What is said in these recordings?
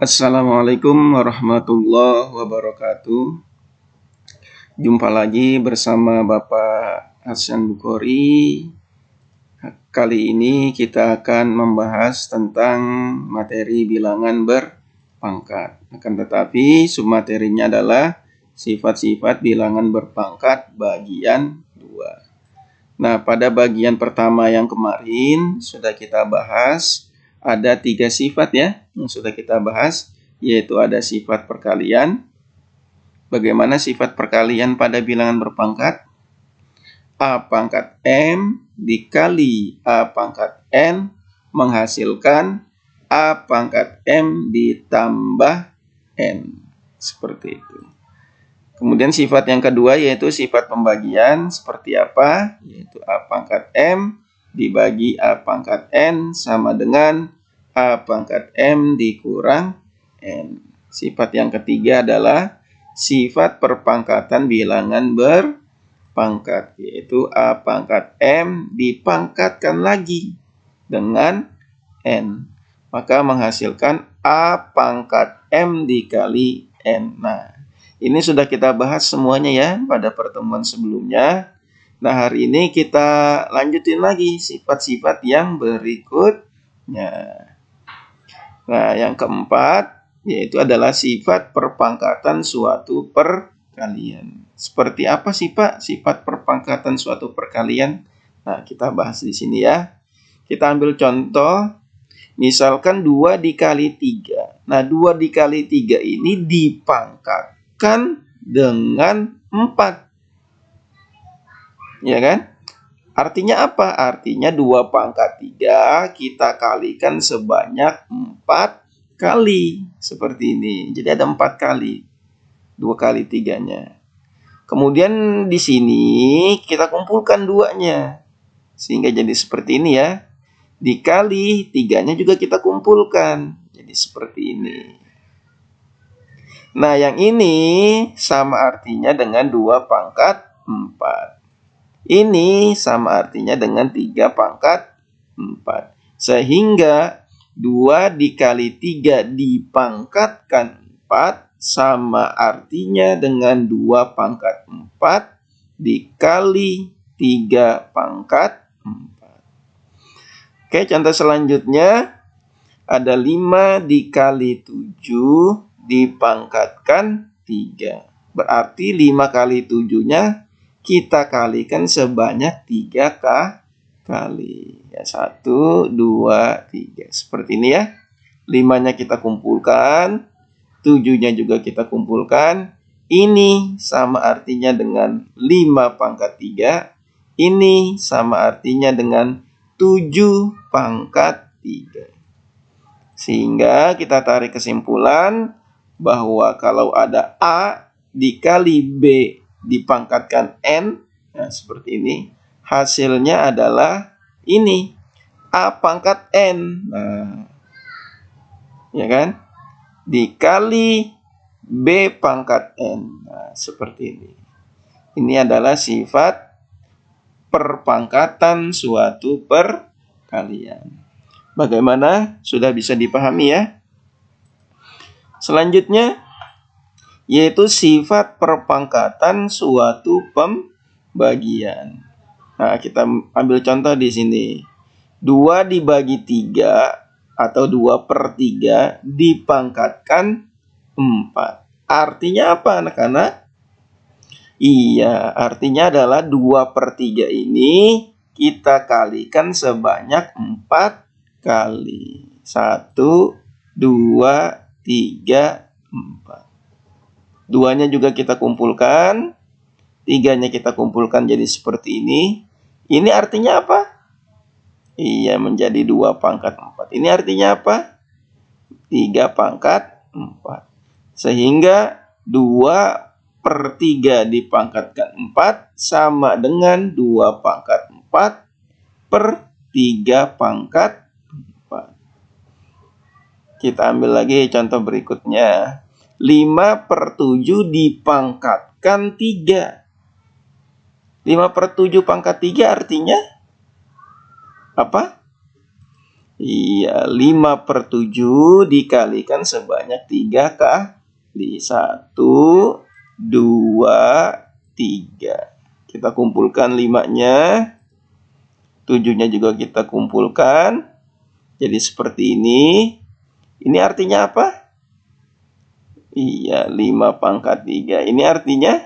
Assalamualaikum warahmatullahi wabarakatuh. Jumpa lagi bersama Bapak Hasan Bukhari. Kali ini kita akan membahas tentang materi bilangan berpangkat. Akan tetapi submaterinya adalah sifat-sifat bilangan berpangkat bagian 2. Nah, pada bagian pertama yang kemarin sudah kita bahas, ada 3 sifat ya yang sudah kita bahas, yaitu ada sifat perkalian. Bagaimana sifat perkalian pada bilangan berpangkat? A pangkat M dikali A pangkat N menghasilkan A pangkat M ditambah N. Seperti itu. Kemudian sifat yang kedua yaitu sifat pembagian. Seperti apa? Yaitu A pangkat M dibagi A pangkat N sama dengan A pangkat M dikurang N. Sifat yang ketiga adalah sifat perpangkatan bilangan berpangkat, yaitu A pangkat M dipangkatkan lagi dengan N. Maka menghasilkan A pangkat M dikali N. Nah, ini sudah kita bahas semuanya ya pada pertemuan sebelumnya. Nah, hari ini kita lanjutin lagi sifat-sifat yang berikutnya. Nah, yang keempat yaitu adalah sifat perpangkatan suatu perkalian. Seperti apa sih Pak sifat perpangkatan suatu perkalian? Nah, kita bahas di sini ya. Kita ambil contoh, misalkan 2 dikali 3. Nah, 2 dikali 3 ini dipangkatkan dengan 4. Ya kan? Artinya apa? Artinya 2 pangkat 3 kita kalikan sebanyak 4 kali. Seperti ini. Jadi ada 4 kali. 2 kali 3-nya. Kemudian di sini kita kumpulkan 2-nya. Sehingga jadi seperti ini ya. Dikali 3-nya juga kita kumpulkan. Jadi seperti ini. Nah, yang ini sama artinya dengan 2 pangkat 4. Ini sama artinya dengan 3 pangkat 4. Sehingga 2 dikali 3 dipangkatkan 4 sama artinya dengan 2 pangkat 4 dikali 3 pangkat 4. Oke, contoh selanjutnya ada 5 dikali 7 dipangkatkan 3. Berarti 5 kali 7-nya kita kalikan sebanyak 3 kali. Ya, 1, 2, 3. Seperti ini ya. 5-nya kita kumpulkan. 7-nya juga kita kumpulkan. Ini sama artinya dengan 5 pangkat 3. Ini sama artinya dengan 7 pangkat 3. Sehingga kita tarik kesimpulan bahwa kalau ada A dikali B dipangkatkan N, nah seperti ini, hasilnya adalah ini, A pangkat N. Nah, ya kan? Dikali B pangkat N. Nah, seperti ini. Ini adalah sifat perpangkatan suatu perkalian. Bagaimana? Sudah bisa dipahami ya? Selanjutnya yaitu sifat perpangkatan suatu pembagian. Nah, kita ambil contoh di sini. 2 dibagi 3 atau 2/3 dipangkatkan 4. Artinya apa anak-anak? Iya, artinya adalah 2/3 ini kita kalikan sebanyak 4 kali. 1, 2, 3, 4. 2-nya juga kita kumpulkan. 3-nya kita kumpulkan jadi seperti ini. Ini artinya apa? Iya, menjadi 2 pangkat 4. Ini artinya apa? 3 pangkat 4. Sehingga 2/3 dipangkatkan 4 sama dengan 2 pangkat 4 per 3 pangkat 4. Kita ambil lagi contoh berikutnya. 5/7 dipangkatkan 3. 5/7 pangkat 3 artinya apa? Iya, 5/7 dikalikan sebanyak 3 kali. 1, 2, 3. Kita kumpulkan 5-nya. 7-nya juga kita kumpulkan. Jadi seperti ini. Ini artinya apa? Iya, 5/3. Ini artinya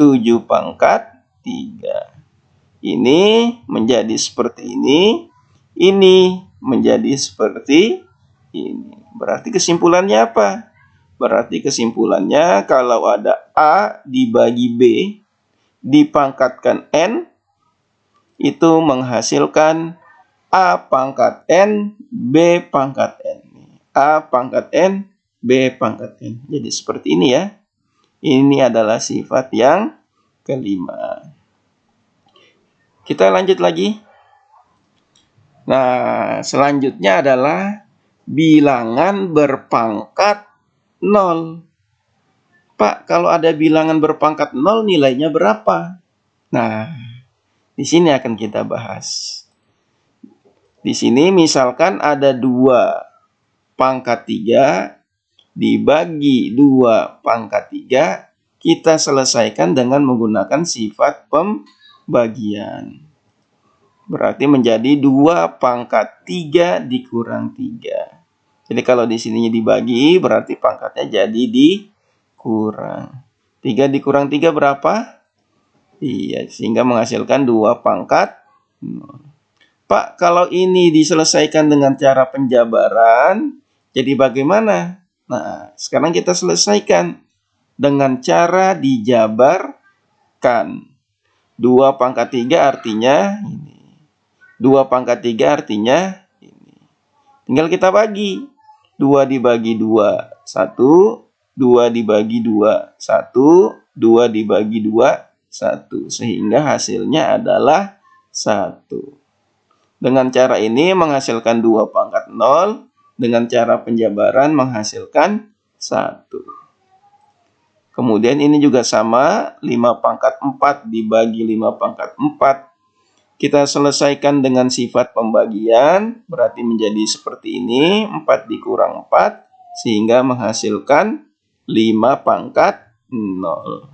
7/3. Ini menjadi seperti ini. Ini menjadi seperti ini. Berarti kesimpulannya apa? Berarti kesimpulannya kalau ada A dibagi B dipangkatkan N, itu menghasilkan A pangkat N, B pangkat N. A pangkat N, B pangkat N. Jadi seperti ini ya. Ini adalah sifat yang kelima. Kita lanjut lagi. Nah, selanjutnya adalah bilangan berpangkat 0. Pak, kalau ada bilangan berpangkat 0 nilainya berapa? Nah, di sini akan kita bahas. Di sini misalkan ada 2/3 dibagi 2/3, kita selesaikan dengan menggunakan sifat pembagian. Berarti menjadi 2/3 dikurang 3. Jadi kalau di sininya dibagi, berarti pangkatnya jadi dikurang. 3 dikurang 3 berapa? Iya, sehingga menghasilkan 2/0. Pak, kalau ini diselesaikan dengan cara penjabaran, jadi bagaimana? Nah, sekarang kita selesaikan dengan cara dijabarkan. 2/3 artinya ini. 2/3 artinya ini. Tinggal kita bagi. 2 dibagi 2, 1. 2 dibagi 2, 1. 2 dibagi 2, 1. Sehingga hasilnya adalah 1. Dengan cara ini menghasilkan 2/0. Dengan cara penjabaran menghasilkan 1. Kemudian ini juga sama. 5/4 dibagi 5/4. Kita selesaikan dengan sifat pembagian. Berarti menjadi seperti ini. 4 dikurang 4. Sehingga menghasilkan 5/0.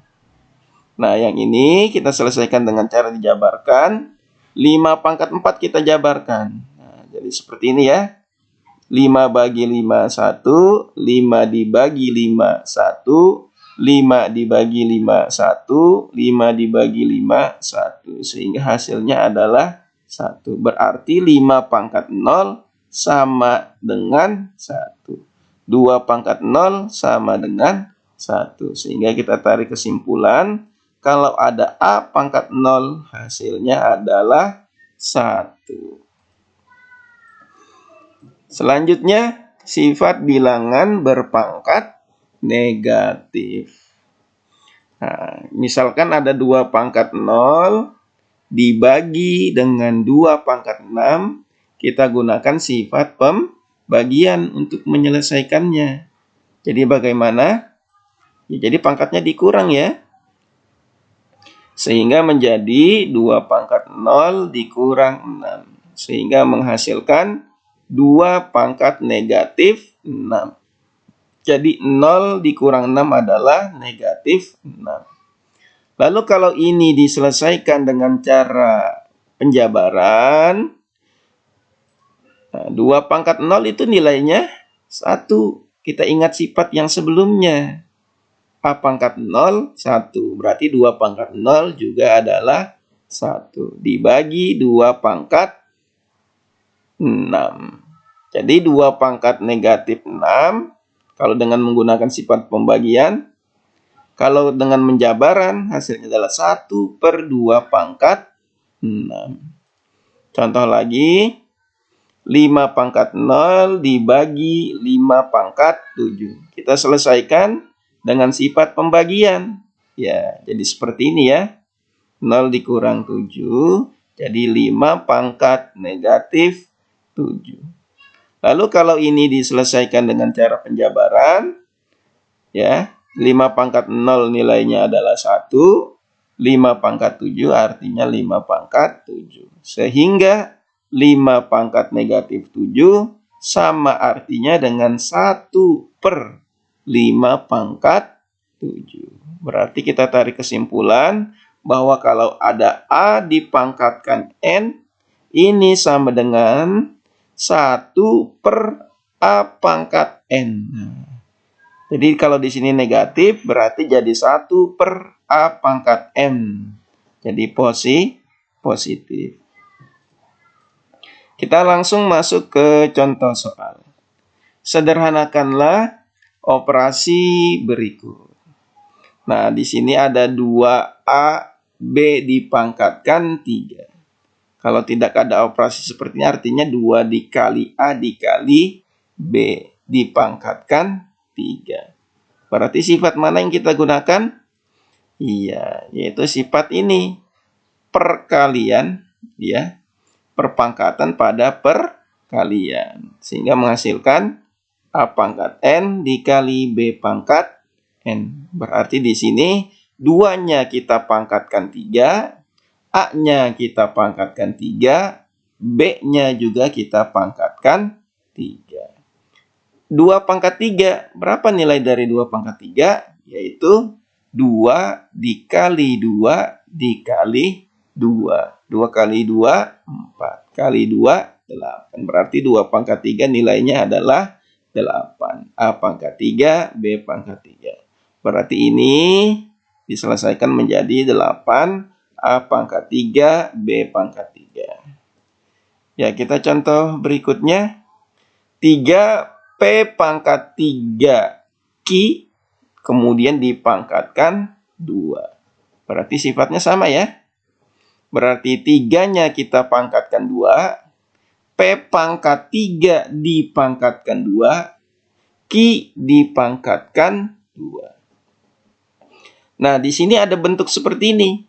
Nah, yang ini kita selesaikan dengan cara dijabarkan. 5/4 kita jabarkan. Nah, jadi seperti ini ya. 5 bagi 5, 1. 5 dibagi 5, 1. 5 dibagi 5, 1. 5 dibagi 5, 1. Sehingga hasilnya adalah 1. Berarti 5/0 sama dengan 1. 2/0 sama dengan 1. Sehingga kita tarik kesimpulan, kalau ada A/0, hasilnya adalah 1. Selanjutnya, sifat bilangan berpangkat negatif. Nah, misalkan ada 2/0 dibagi dengan 2/6, kita gunakan sifat pembagian untuk menyelesaikannya. Jadi bagaimana? Ya, jadi pangkatnya dikurang ya. Sehingga menjadi 2/0 dikurang 6. Sehingga menghasilkan 2/6. Jadi 0 dikurang 6 adalah -6. Lalu kalau ini diselesaikan dengan cara penjabaran, 2/0 itu nilainya 1. Kita ingat sifat yang sebelumnya. A/0 1. Berarti 2/0 juga adalah 1. Dibagi 2/6. Jadi 2/6. Kalau dengan menggunakan sifat pembagian. Kalau dengan menjabaran, hasilnya adalah 1/2/6. Contoh lagi. 5/0 dibagi 5/7. Kita selesaikan dengan sifat pembagian. Ya, jadi seperti ini ya. 0 dikurang 7. Jadi 5/7. Lalu kalau ini diselesaikan dengan cara penjabaran, ya, 5/0 nilainya adalah 1. 5/7 artinya 5/7. Sehingga 5 pangkat negatif 7 sama artinya dengan 1/5 pangkat 7. Berarti kita tarik kesimpulan bahwa kalau ada A dipangkatkan N, ini sama dengan 1/A pangkat N. Jadi kalau di sini negatif, berarti jadi 1/A pangkat N. Jadi positif. Kita langsung masuk ke contoh soal. Sederhanakanlah operasi berikut. Nah, di sini ada 2A, B dipangkatkan 3. Kalau tidak ada operasi seperti ini, artinya 2 dikali A dikali B dipangkatkan 3. Berarti sifat mana yang kita gunakan? Iya, yaitu sifat ini. Perkalian, ya. Perpangkatan pada perkalian. Sehingga menghasilkan A pangkat N dikali B pangkat N. Berarti di sini 2-nya kita pangkatkan 3. A-nya kita pangkatkan 3, B-nya juga kita pangkatkan 3. 2 pangkat 3, berapa nilai dari 2 pangkat 3? Yaitu 2 dikali 2 dikali 2. 2 kali 2, 4. Kali 2, 8. Berarti 2 pangkat 3 nilainya adalah 8. A pangkat 3, B pangkat 3. Berarti ini diselesaikan menjadi 8. A pangkat 3, B pangkat 3. Ya, kita contoh berikutnya. 3P pangkat 3 Q, kemudian dipangkatkan 2. Berarti sifatnya sama ya. Berarti 3-nya kita pangkatkan 2. P pangkat 3 dipangkatkan 2. Q dipangkatkan 2. Nah, di sini ada bentuk seperti ini.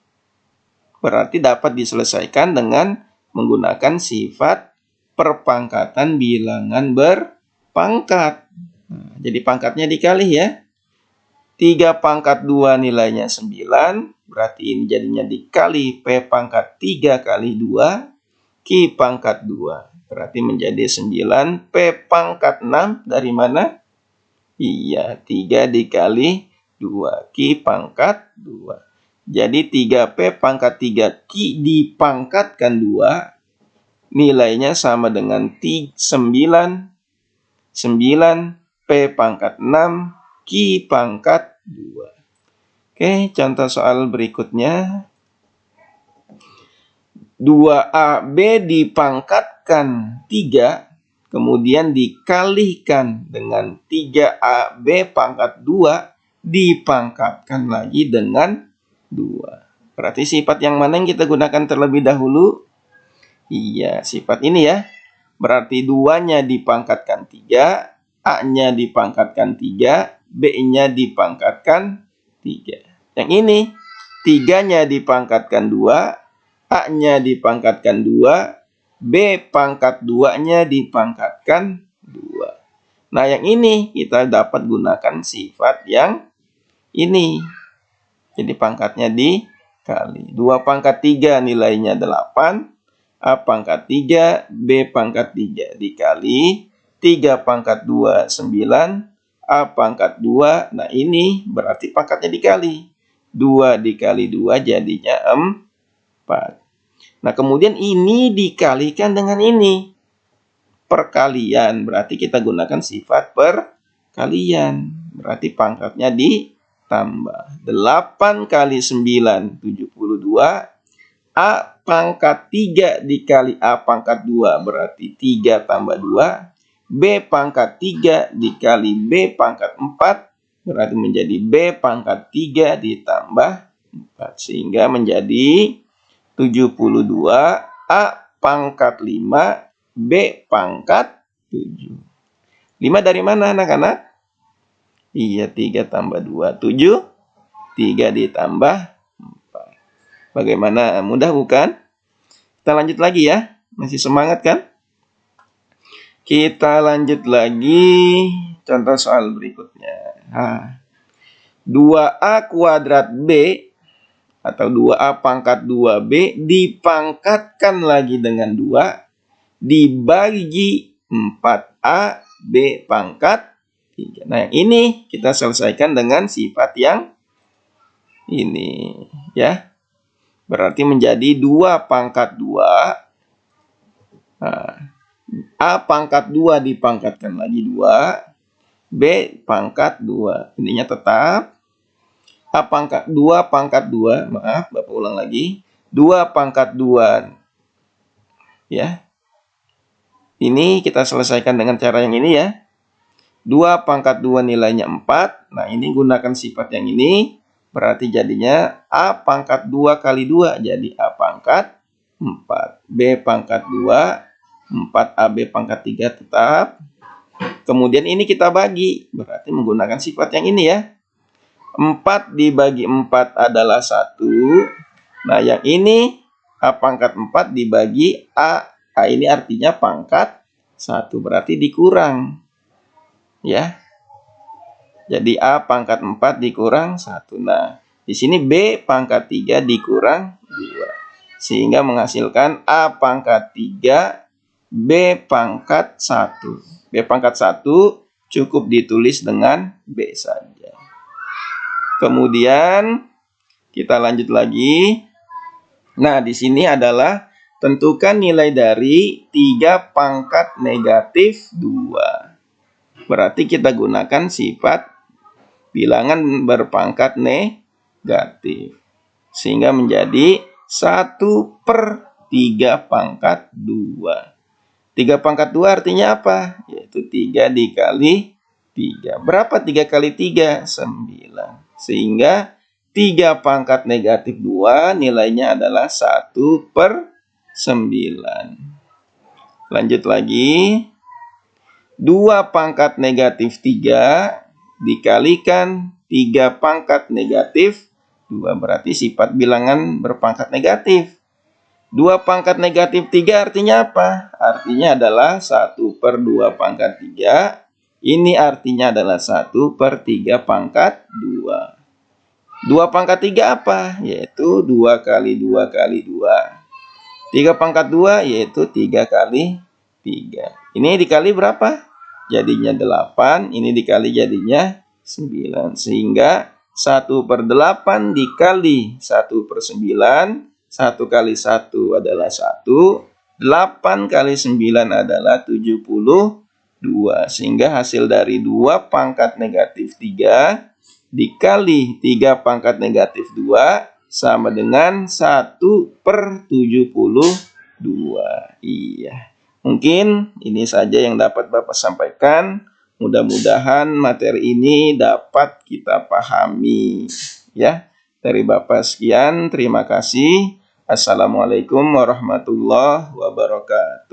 Berarti dapat diselesaikan dengan menggunakan sifat perpangkatan bilangan berpangkat. Nah, jadi pangkatnya dikali ya. 3 pangkat 2 nilainya 9. Berarti ini jadinya dikali P pangkat 3 kali 2. Q pangkat 2. Berarti menjadi 9. P pangkat 6 dari mana? Iya, 3 dikali 2. Q pangkat 2. Jadi 3P pangkat 3 Q dipangkatkan 2. Nilainya sama dengan 9. 9 P pangkat 6 Q pangkat 2. Oke, contoh soal berikutnya. 2AB dipangkatkan 3. Kemudian dikalikan dengan 3AB pangkat 2. Dipangkatkan lagi dengan 2. Berarti sifat yang mana yang kita gunakan terlebih dahulu? Iya, sifat ini ya. Berarti 2-nya dipangkatkan 3, A-nya dipangkatkan 3, B-nya dipangkatkan 3. Yang ini, 3-nya dipangkatkan 2, A-nya dipangkatkan 2, B pangkat 2-nya dipangkatkan 2. Nah, yang ini kita dapat gunakan sifat yang ini. Jadi pangkatnya dikali. 2 pangkat 3 nilainya 8. A pangkat 3, B pangkat 3 dikali 3 pangkat 2, 9. A pangkat 2, nah ini berarti pangkatnya dikali. 2 dikali 2 jadinya 4. Nah, kemudian ini dikalikan dengan ini. Perkalian, berarti kita gunakan sifat perkalian. Berarti pangkatnya ditambah. 8 kali 9, 72. A pangkat 3 dikali A pangkat 2, berarti 3 tambah 2. B pangkat 3 dikali B pangkat 4, berarti menjadi B pangkat 3 ditambah 4. Sehingga menjadi 72. A pangkat 5, B pangkat 7. 5 dari mana anak-anak? Iya, 3 tambah 2, 7. 3 ditambah 4. Bagaimana? Mudah bukan? Kita lanjut lagi ya. Masih semangat kan? Kita lanjut lagi. Contoh soal berikutnya. 2A kuadrat B atau 2A pangkat 2B dipangkatkan lagi dengan 2. dibagi 4A B pangkat 3. Nah, yang ini kita selesaikan dengan sifat yang ini, ya. Berarti menjadi 2 pangkat 2. Nah, A pangkat 2 dipangkatkan lagi 2. B pangkat 2. Ininya tetap. A pangkat 2 pangkat 2. Maaf, Bapak ulang lagi. 2 pangkat 2. Ya. Ini kita selesaikan dengan cara yang ini, ya. 2 pangkat 2 nilainya 4. Nah, ini gunakan sifat yang ini. Berarti jadinya A pangkat 2 kali 2. Jadi A pangkat 4. B pangkat 2. 4AB pangkat 3 tetap. Kemudian ini kita bagi. Berarti menggunakan sifat yang ini, ya. 4 dibagi 4 adalah 1. Nah, yang ini A pangkat 4 dibagi A. A ini artinya pangkat 1. Berarti dikurang. Ya. Jadi A pangkat 4 dikurang 1. Nah, di sini B pangkat 3 dikurang 2. Sehingga menghasilkan A pangkat 3 B pangkat 1. B pangkat 1 cukup ditulis dengan B saja. Kemudian kita lanjut lagi. Nah, di sini adalah tentukan nilai dari 3 pangkat negatif 2. Berarti kita gunakan sifat bilangan berpangkat negatif. Sehingga menjadi 1/3 pangkat 2. 3 pangkat 2 artinya apa? Yaitu 3 dikali 3. Berapa 3 kali 3? 9. Sehingga 3 pangkat negatif 2 nilainya adalah 1/9. Lanjut lagi. 2 pangkat negatif 3 dikalikan 3 pangkat negatif 2. Berarti sifat bilangan berpangkat negatif. 2 pangkat negatif 3 artinya apa? Artinya adalah 1/2 pangkat 3. Ini artinya adalah 1/3 pangkat 2. 2 pangkat 3 apa? Yaitu 2 kali 2 kali 2. 3 pangkat 2 yaitu 3 kali 3. Ini dikali berapa? Jadinya 8. Ini dikali jadinya 9. Sehingga 1/8 dikali 1/9. 1 kali 1 adalah 1. 8 kali 9 adalah 72. Sehingga hasil dari 2 pangkat negatif 3 dikali 3 pangkat negatif 2 sama dengan 1/72. Iya. Mungkin ini saja yang dapat Bapak sampaikan. Mudah-mudahan materi ini dapat kita pahami. Ya. Dari Bapak sekian. Terima kasih. Assalamualaikum warahmatullahi wabarakatuh.